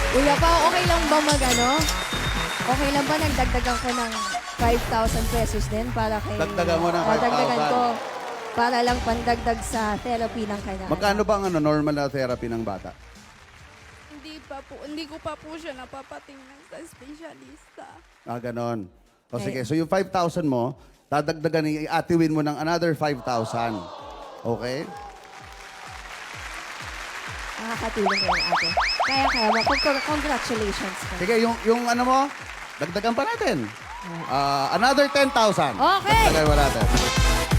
Kuya pa, okay lang ba Okay lang ba nagdagdagan ko ng 5,000 pesos din para kay... Dagdagan mo ng 5,000. Dagdagan ko para lang pandagdag sa therapy ng kanya. Magkano ba ang normal na therapy ng bata? Hindi ko pa po siya napapatingnan sa espesyalista. Ganon. O sige, so yung 5,000 mo, dadagdagan, iatiwin mo ng another 5,000. Okay? Nakakatulong yun, ate. Kaya mo. Congratulations. Sige, yung ano mo, dagdagan pa natin. Another 10,000. Okay. Dagdagan mo natin.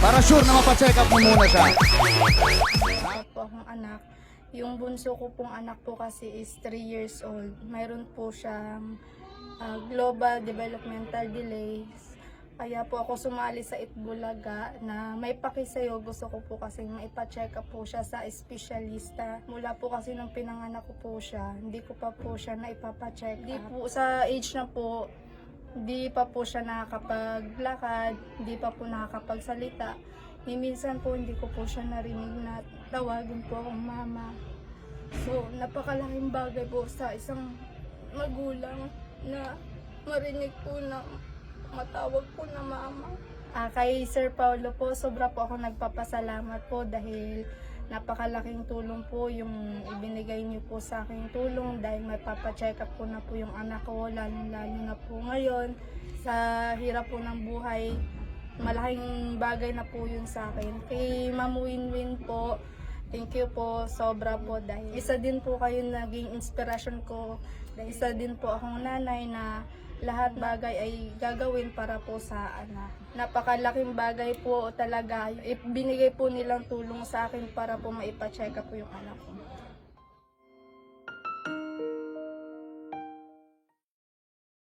Para sure na mapacheck up mo muna siya. Wala po akong anak. Yung bunso ko pong anak po kasi is 3 years old. Mayroon po siyang global developmental delays. Kaya po ako sumali sa Itbulaga na may pakisayo. Gusto ko po kasi maipa-check up po siya sa espesyalista. Mula po kasi nung pinanganak ko po siya, hindi ko pa po siya na ipapa-check up. Hindi po sa age na po, hindi pa po siya nakakapaglakad, hindi pa po nakakapagsalita. Minsan po hindi ko po siya narinig na tawagin po akong mama. So, napakalaking bagay po sa isang magulang na marinig po na matawag po na mama. Kay Sir Paulo po, sobra po ako nagpapasalamat po dahil napakalaking tulong po yung ibinigay niyo po sa aking tulong dahil may papacheck up po na po yung anak ko, lalo na po ngayon. Sa hirap po ng buhay, malaking bagay na po yun sa akin. Kay Ma'am Winwin po, thank you po, sobra po dahil isa din po kayo naging inspirasyon ko. Dahil isa din po akong nanay na lahat bagay ay gagawin para po sa anak. Napakalaking bagay po talaga. Binigay po nilang tulong sa akin para po maipa-check up po yung anak ko.